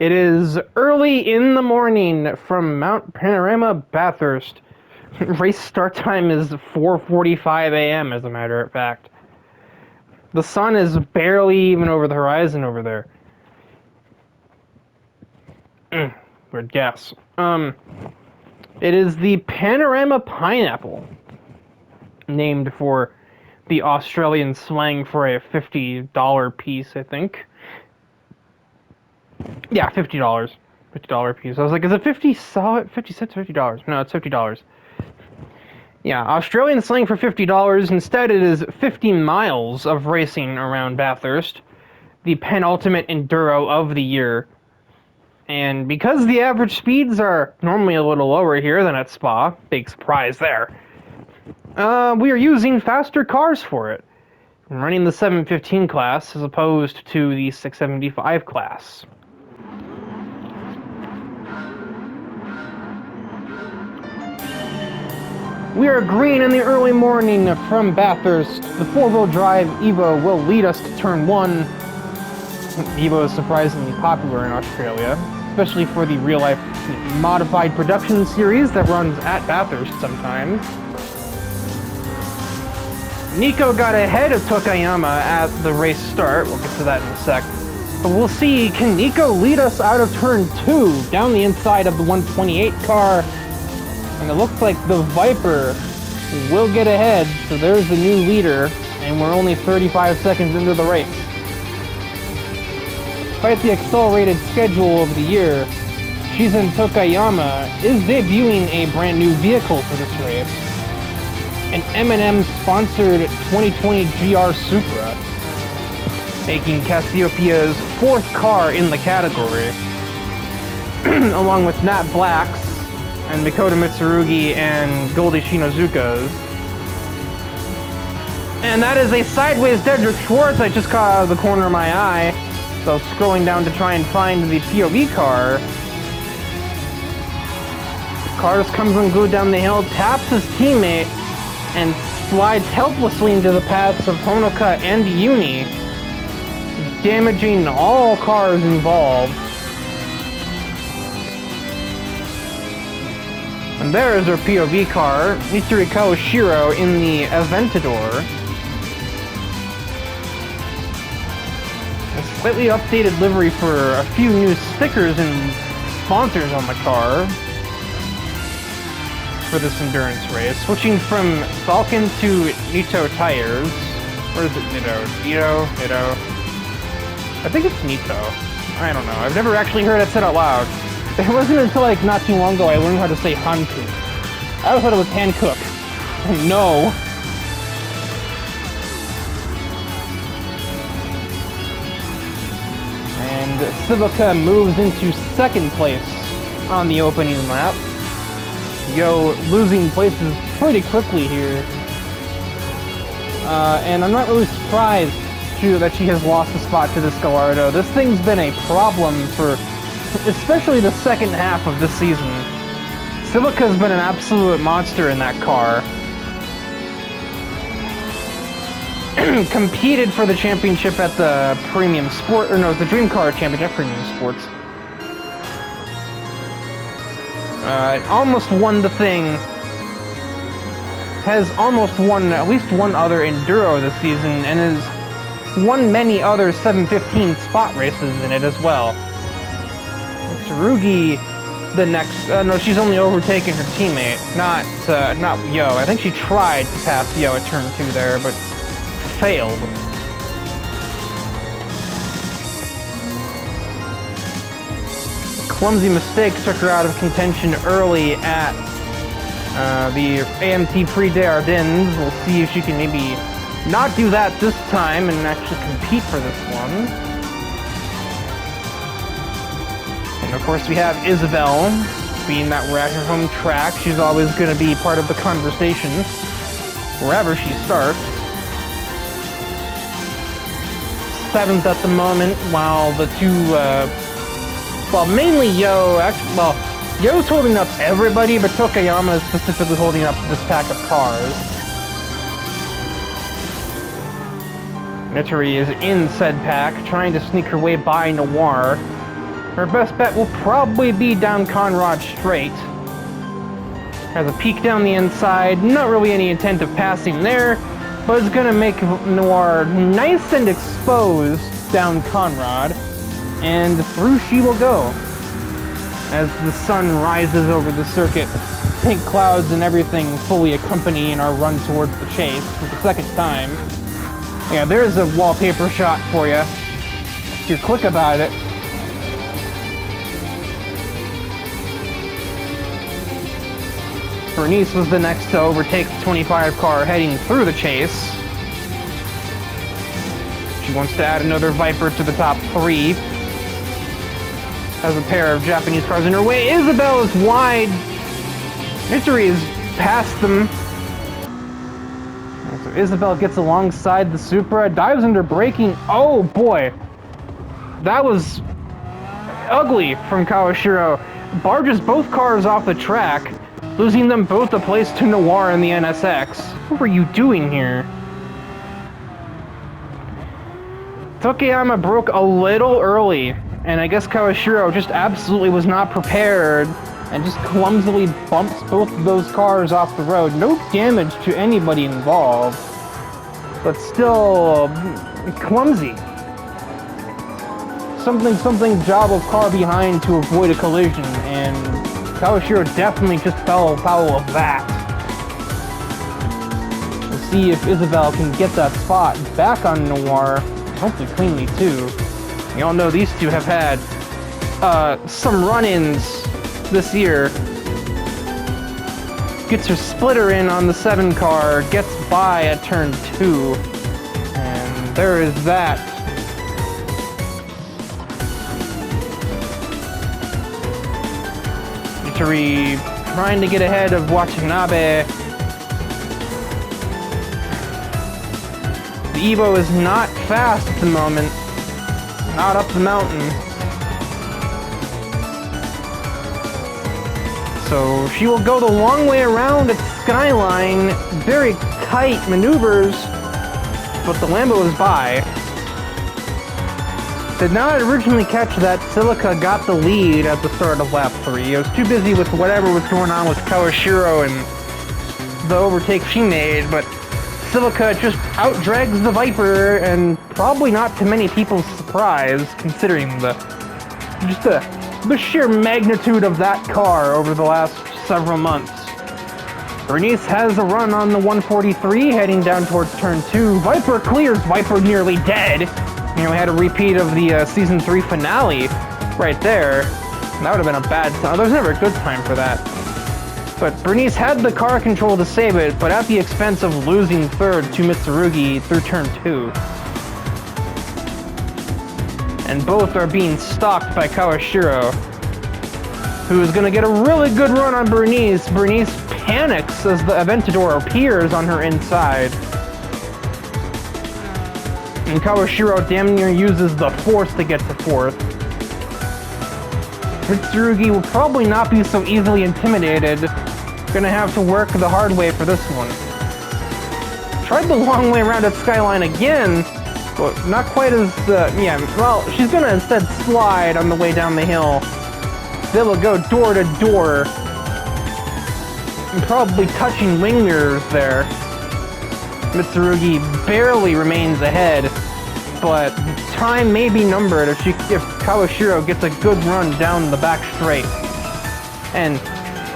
It is early in the morning from Mount Panorama, Bathurst. Race start time is 4:45 a.m. as a matter of fact. The sun is barely even over the horizon over there. Weird guess. It is the Panorama Pineapple, named for the Australian slang for a $50 piece, I think. Yeah, $50. $50 piece. I was like, is it 50 solid 50 cents or $50? No, it's $50. Yeah, Australian slang for $50. Instead, it is 50 miles of racing around Bathurst, the penultimate enduro of the year. And because the average speeds are normally a little lower here than at Spa, big surprise there, we are using faster cars for it. I'm running the 715 class as opposed to the 675 class. We are green in the early morning from Bathurst. The four-wheel drive Evo will lead us to turn 1. Evo is surprisingly popular in Australia, especially for the real-life modified production series that runs at Bathurst sometimes. Nico got ahead of Tokayama at the race start. We'll get to that in a sec. But we'll see, can Nico lead us out of turn 2 down the inside of the 128 car? And it looks like the Viper will get ahead, so there's the new leader, and we're only 35 seconds into the race. Despite the accelerated schedule of the year, Shizen Tokayama is debuting a brand new vehicle for this race, an M&M sponsored 2020 GR Supra, making Cassiopeia's 4th car in the category, along with Nat Black's and Makoto Mitsurugi and Goldie Shinozuka's. And that is a sideways Dedrick Schwartz I just caught out of the corner of my eye. So scrolling down to try and find the POV car. Cars comes unglued down the hill, taps his teammate, and slides helplessly into the paths of Honoka and Uni, damaging all cars involved. And there is our POV car, Mitsuri Kawashiro in the Aventador. A slightly updated livery for a few new stickers and sponsors on the car for this endurance race. Switching from Falcon to Nitto tires. Or is it Nitto? Nitto. I think it's Nitto. I don't know. I've never actually heard it said out loud. It wasn't until like not too long ago I learned how to say Hankook. I always thought it was Hankook. No. And Civica moves into 2nd place on the opening lap. Yo losing places pretty quickly here. And I'm not really surprised that she has lost a spot to this Gallardo. This thing's been a problem for especially the second half of this season. Civica's been an absolute monster in that car. Competed for the championship at the Premium Sport, the Dream Car Championship, Premium Sports. Almost won the thing. Has almost won at least one other Enduro this season, and has won many other 715 spot races in it as well. Tsurugi, the next, no, she's only overtaken her teammate, not Yo. I think she tried to pass Yo at turn 2 there, but failed. A clumsy mistake took her out of contention early at the AMT Prix des Ardennes. We'll see if she can maybe not do that this time and actually compete for this one. And of course we have Isabelle, being that we're at her home track. She's always going to be part of the conversation, wherever she starts. 7th at the moment, while the two, mainly Yo, Yo's holding up everybody, but Tokayama is specifically holding up this pack of cars. Mitsuri is in said pack, trying to sneak her way by Noir. Her best bet will probably be down Conrad straight. Has a peek down the inside, not really any intent of passing there, but it's gonna make Noir nice and exposed down Conrad, and through she will go. As the sun rises over the circuit, pink clouds and everything fully accompanying our run towards the chase for the second time. Yeah, there's a wallpaper shot for you, if you're quick about it. Bernice was the next to overtake the 25 car heading through the chase. She wants to add another Viper to the top 3. Has a pair of Japanese cars in her way. Isabel is wide. Victory is past them. So Isabel gets alongside the Supra, dives under braking. Oh boy. That was ugly from Kawashiro. Barges both cars off the track, losing them both a place to Noir in the NSX. What were you doing here? Tokiyama broke a little early, and I guess Kawashiro just absolutely was not prepared and just clumsily bumps both of those cars off the road. No damage to anybody involved, but still clumsy. Something job of car behind to avoid a collision, and Kawashiro definitely just fell foul of that. We'll see if Isabel can get that spot back on Noir, hopefully cleanly too. You all know these two have had some run-ins this year. Gets her splitter in on the 7 car, gets by at turn 2, and there is that. Victory trying to get ahead of Watanabe. The Evo is not fast at the moment. Not up the mountain. So she will go the long way around at Skyline. Very tight maneuvers, but the Lambo is by. Did not originally catch that Silica got the lead at the start of lap 3. I was too busy with whatever was going on with Kawashiro and the overtake she made, but Silica just outdrags the Viper, and probably not to many people's surprise, considering the sheer magnitude of that car over the last several months. Bernice has a run on the 143, heading down towards turn 2. Viper clears, Viper nearly dead. You know, we had a repeat of the season 3 finale right there. That would have been a bad time. There's never a good time for that. But Bernice had the car control to save it, but at the expense of losing third to Mitsurugi through turn 2. And both are being stalked by Kawashiro, who is going to get a really good run on Bernice. Bernice panics as the Aventador appears on her inside. And Kawashiro damn near uses the force to get to 4th. Mitsurugi will probably not be so easily intimidated. Gonna have to work the hard way for this one. Tried the long way around at Skyline again, but not quite as, yeah, well, she's gonna instead slide on the way down the hill. They will go door to door, and probably touching wing mirrors there. Mitsurugi barely remains ahead, but time may be numbered if Kawashiro gets a good run down the back straight. And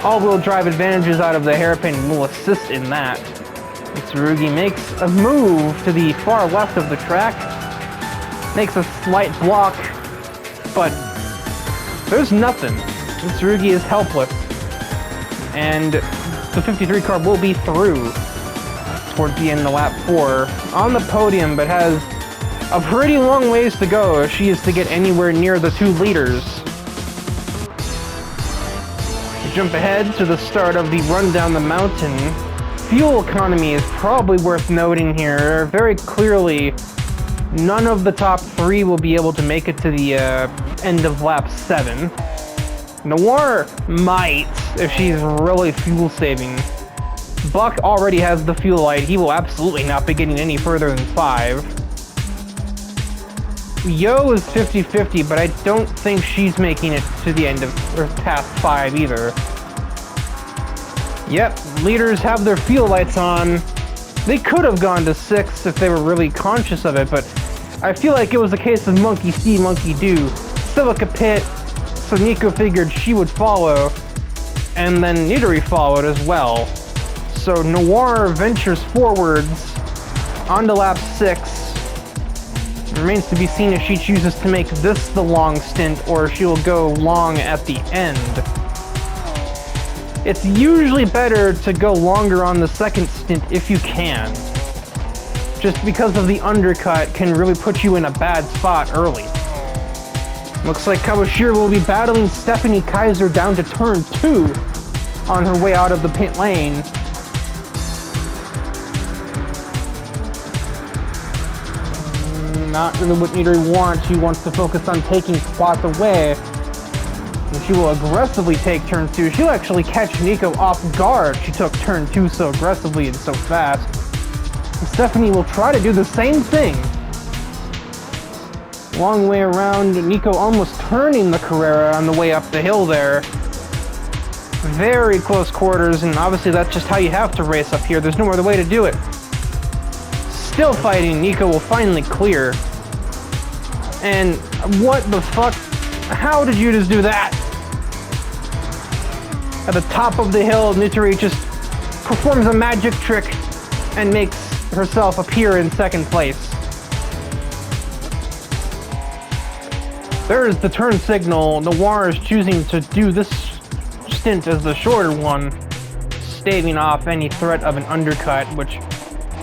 all-wheel drive advantages out of the hairpin will assist in that. Mitsurugi makes a move to the far left of the track, makes a slight block, but there's nothing. Mitsurugi is helpless, and the 53 car will be through towards the end of lap 4 on the podium, but has a pretty long ways to go if she is to get anywhere near the 2 leaders. We jump ahead to the start of the run down the mountain. Fuel economy is probably worth noting here. Very clearly, none of the top 3 will be able to make it to the end of lap 7. Noir might, if she's really fuel saving. Buck already has the fuel light. He will absolutely not be getting any further than 5. Yo is 50-50, but I don't think she's making it to the end of, or past 5 either. Yep, leaders have their fuel lights on. They could have gone to 6 if they were really conscious of it, but I feel like it was a case of monkey see, monkey do. Silica pit, so Nico figured she would follow, and then Nidori followed as well. So Noir ventures forwards onto lap 6. It remains to be seen if she chooses to make this the long stint or she will go long at the end. It's usually better to go longer on the second stint if you can. Just because of the undercut can really put you in a bad spot early. Looks like Kawashiro will be battling Stephanie Kaiser down to turn 2 on her way out of the pit lane. Not really what Nidori wants. She wants to focus on taking spots away. And she will aggressively take turn 2. She'll actually catch Nico off guard. She took turn 2 so aggressively and so fast. And Stephanie will try to do the same thing. Long way around, Nico almost turning the Carrera on the way up the hill there. Very close quarters, and obviously that's just how you have to race up here. There's no other way to do it. Still fighting, Nico will finally clear. And what the fuck? How did you just do that? At the top of the hill, Nidori just performs a magic trick and makes herself appear in second place. There is the turn signal. Noir is choosing to do this stint as the shorter one, staving off any threat of an undercut, which is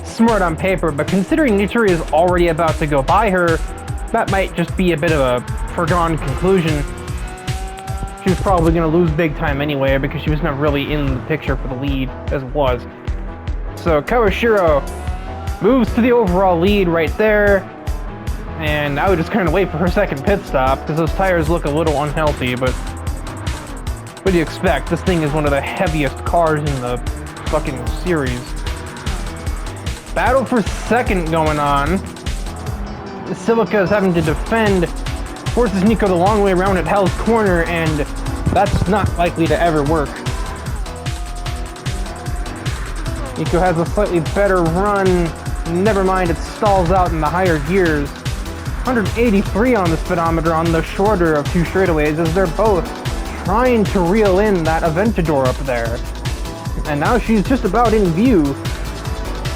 smart on paper, but considering Nidori is already about to go by her, that might just be a bit of a foregone conclusion. She was probably going to lose big time anyway because she was not really in the picture for the lead as it was. So Kawashiro moves to the overall lead right there. And I would just kind of wait for her second pit stop because those tires look a little unhealthy, but what do you expect? This thing is one of the heaviest cars in the fucking series. Battle for second going on. Silica is having to defend, forces Nico the long way around at Hell's Corner, and that's not likely to ever work. Nico has a slightly better run. Never mind, it stalls out in the higher gears. 183 on the speedometer on the shorter of 2 straightaways as they're both trying to reel in that Aventador up there. And now she's just about in view,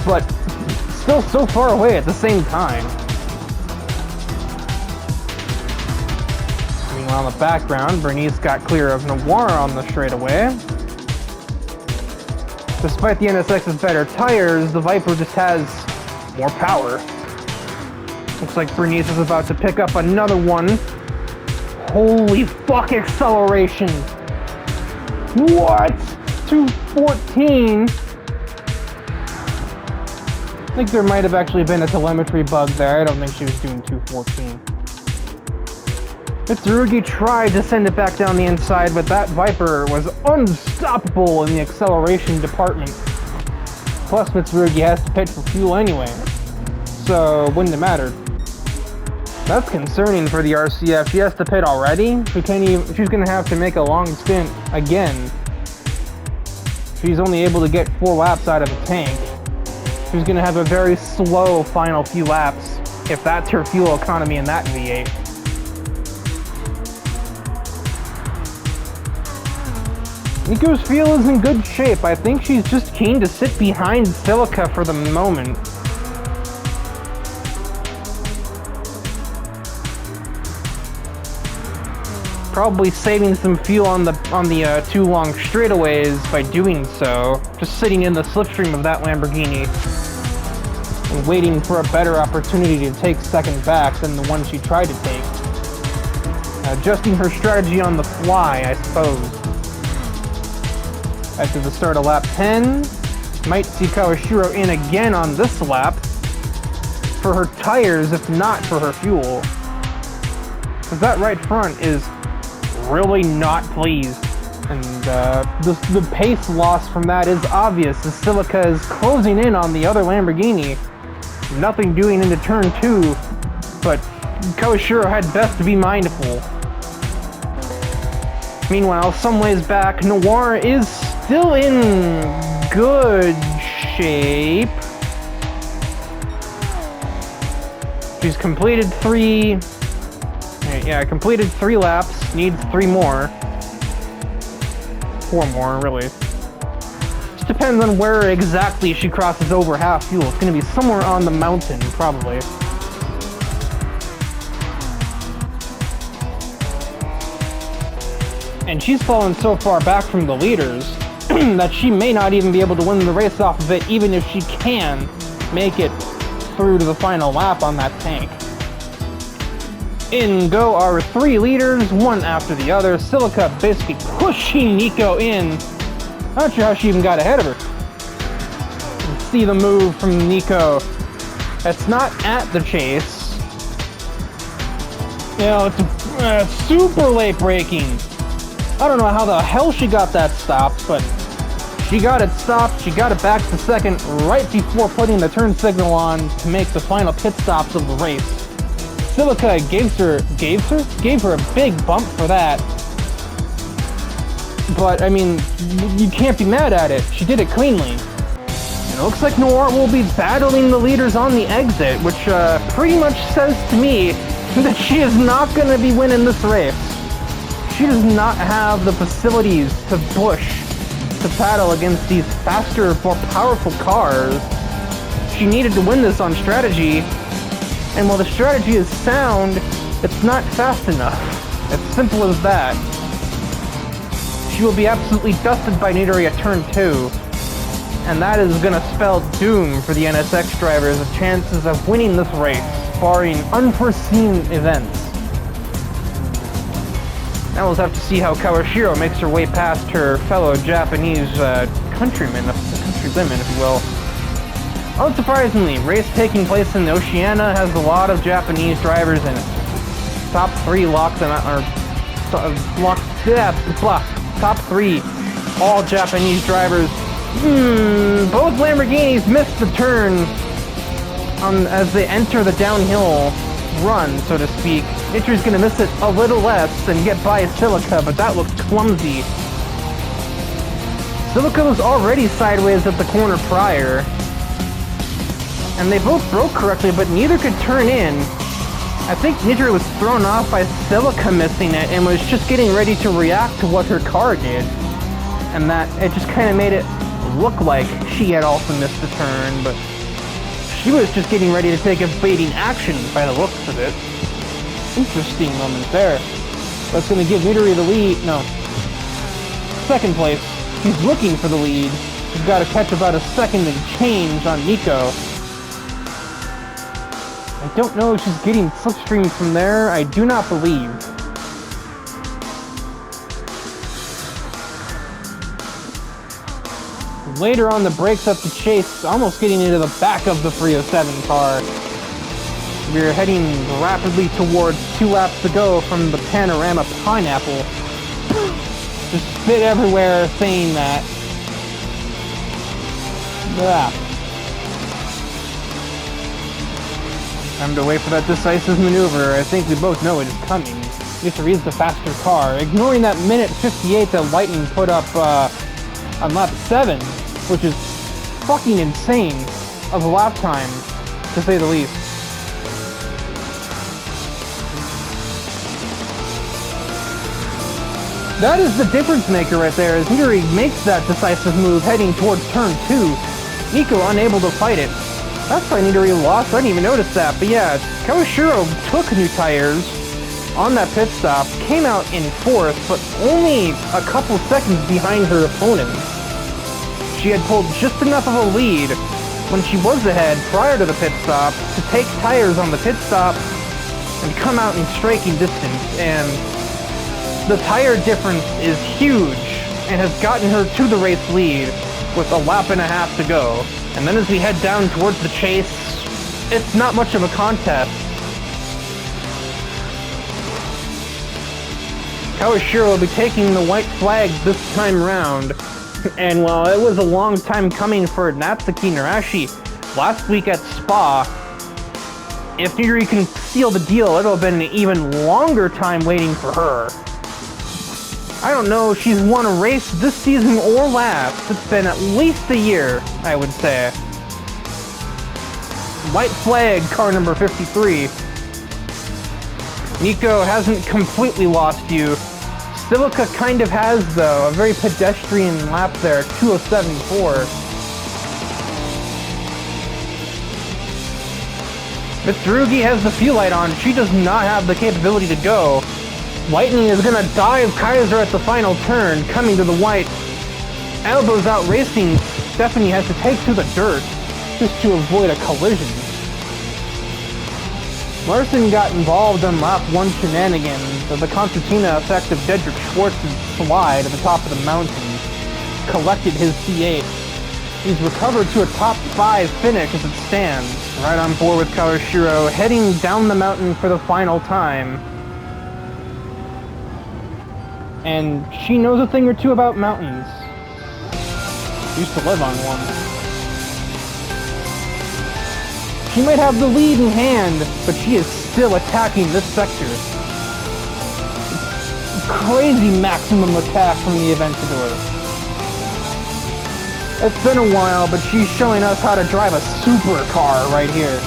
but still so far away at the same time. Meanwhile, in the background, Bernice got clear of Noir on the straightaway. Despite the NSX's better tires, the Viper just has more power. Looks like Bernice is about to pick up another one. Holy fuck, acceleration! What? 214? I think there might have actually been a telemetry bug there. I don't think she was doing 214. Mitsurugi tried to send it back down the inside, but that Viper was unstoppable in the acceleration department. Plus, Mitsurugi has to pit for fuel anyway, so it wouldn't have mattered. That's concerning for the RCF. She has to pit already? She's gonna have to make a long stint again. She's only able to get 4 laps out of the tank. She's gonna have a very slow final few laps, if that's her fuel economy in that V8. Nico's fuel is in good shape. I think she's just keen to sit behind Silica for the moment. Probably saving some fuel on the 2 long straightaways by doing so. Just sitting in the slipstream of that Lamborghini and waiting for a better opportunity to take second back than the one she tried to take. Adjusting her strategy on the fly, I suppose. After the start of lap 10, might see Kawashiro in again on this lap for her tires, if not for her fuel. Because that right front is really not pleased. And the pace loss from that is obvious as Silica is closing in on the other Lamborghini. Nothing doing into turn 2, but Kawashiro had best to be mindful. Meanwhile, some ways back, Noir is still in good shape. She's completed completed 3 laps, needs 3 more. 4 more, really. Just depends on where exactly she crosses over half fuel. It's gonna be somewhere on the mountain, probably. And she's fallen so far back from the leaders that she may not even be able to win the race off of it, even if she can make it through to the final lap on that tank. In go our 3 leaders, one after the other. Silica basically pushing Nico in. Not sure how she even got ahead of her. You see the move from Nico. That's not at the chase. You know, it's super late braking. I don't know how the hell she got that stopped, but she got it stopped. She got it back to second right before putting the turn signal on to make the final pit stops of the race. Silica gave her a big bump for that. But, I mean, you can't be mad at it. She did it cleanly. And it looks like Noir will be battling the leaders on the exit, which pretty much says to me that she is not going to be winning this race. She does not have the facilities to push, to paddle against these faster, more powerful cars. She needed to win this on strategy, and while the strategy is sound, it's not fast enough. As simple as that. She will be absolutely dusted by Nidori at turn 2, and that is going to spell doom for the NSX drivers' chances of winning this race, barring unforeseen events. Now we'll have to see how Kawashiro makes her way past her fellow Japanese countrywomen, if you will. Unsurprisingly, race taking place in Oceania has a lot of Japanese drivers in it. Top 3 top 3 all Japanese drivers. Both Lamborghinis missed the turn as they enter the downhill run, so to speak. Nitori's gonna miss it a little less and get by Silica, but that looked clumsy. Silica was already sideways at the corner prior, and they both broke correctly, but neither could turn in. I think Nitori was thrown off by Silica missing it and was just getting ready to react to what her car did, and that it just kind of made it look like she had also missed the turn, but she was just getting ready to take evading action by the looks of it. Interesting moment there. That's going to give Nitori the lead. No. Second place. He's looking for the lead. He's got to catch about a second and change on Nico. I don't know if she's getting slipstream from there. I do not believe. Later on, the brakes up the chase, almost getting into the back of the 307 car. We're heading rapidly towards 2 laps to go from the Panorama Pineapple. Just spit everywhere saying that. Yeah. Time to wait for that decisive maneuver. I think we both know it is coming. Nitori is the faster car. Ignoring that minute 58 that Lightning put up on lap 7, which is fucking insane of a lap time, to say the least. That is the difference maker right there, as Nitori makes that decisive move heading towards turn 2. Nico unable to fight it. That's why Nitori lost. I didn't even notice that. But yeah, Kawashiro took new tires on that pit stop, came out in 4th, but only a couple seconds behind her opponent. She had pulled just enough of a lead when she was ahead prior to the pit stop to take tires on the pit stop and come out in striking distance, and the tire difference is huge and has gotten her to the race lead with a lap and a half to go. And then as we head down towards the chase, it's not much of a contest. Kawashiro will be taking the white flag this time round. And while it was a long time coming for Natsuki Narashi last week at Spa, if Nidori can seal the deal, it'll have been an even longer time waiting for her. I don't know if she's won a race this season or last. It's been at least a year, I would say. White flag, car number 53. Nico hasn't completely lost you. Celica kind of has, though. A very pedestrian lap there, 2:07.4. Mitsurugi has the fuel light on. She does not have the capability to go. Lightning is going to dive Kaiser at the final turn, coming to the white. Elbows out racing. Stephanie has to take to the dirt just to avoid a collision. Larson got involved on lap 1 shenanigans of the concertina effect of Dedrick Schwartz's slide at the top of the mountain. Collected his C8. He's recovered to a top 5 finish as it stands. Right on board with Kawashiro, heading down the mountain for the final time. And she knows a thing or two about mountains. Used to live on one. She might have the lead in hand, but she is still attacking this sector. Crazy maximum attack from the Aventador. It's been a while, but she's showing us how to drive a supercar right here.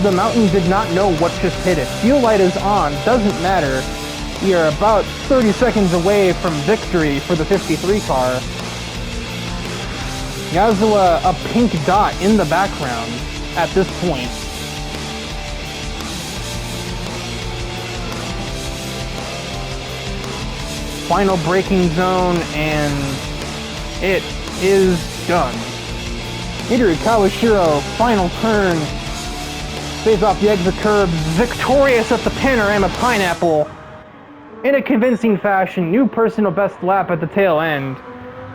The mountain did not know what just hit it. Fuel light is on, doesn't matter. We are about 30 seconds away from victory for the 53 car. Yazua, a pink dot in the background at this point. Final braking zone, and it is done. Hidori Kawashiro, final turn. Stays off the exit curb, victorious at the Panorama Pineapple. In a convincing fashion, new personal best lap at the tail end.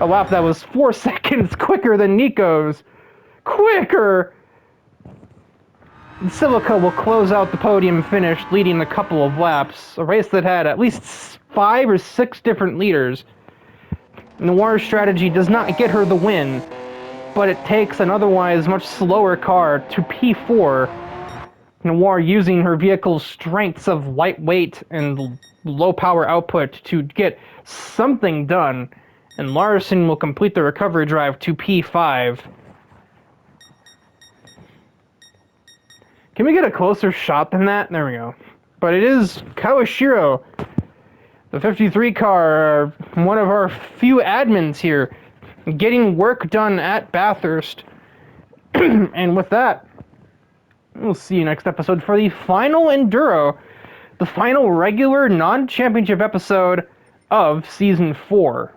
A lap that was 4 seconds quicker than Nico's. Quicker! Celica will close out the podium finish, leading a couple of laps. A race that had at least 5 or 6 different leaders. Noir's strategy does not get her the win, but it takes an otherwise much slower car to P4. Noir using her vehicle's strengths of lightweight and low power output to get something done. And Larson will complete the recovery drive to P5. Can we get a closer shot than that? There we go. But it is Kawashiro, the 53 car, one of our few admins here, getting work done at Bathurst. And with that, we'll see you next episode for the final Enduro, the final regular non-championship episode of Season 4.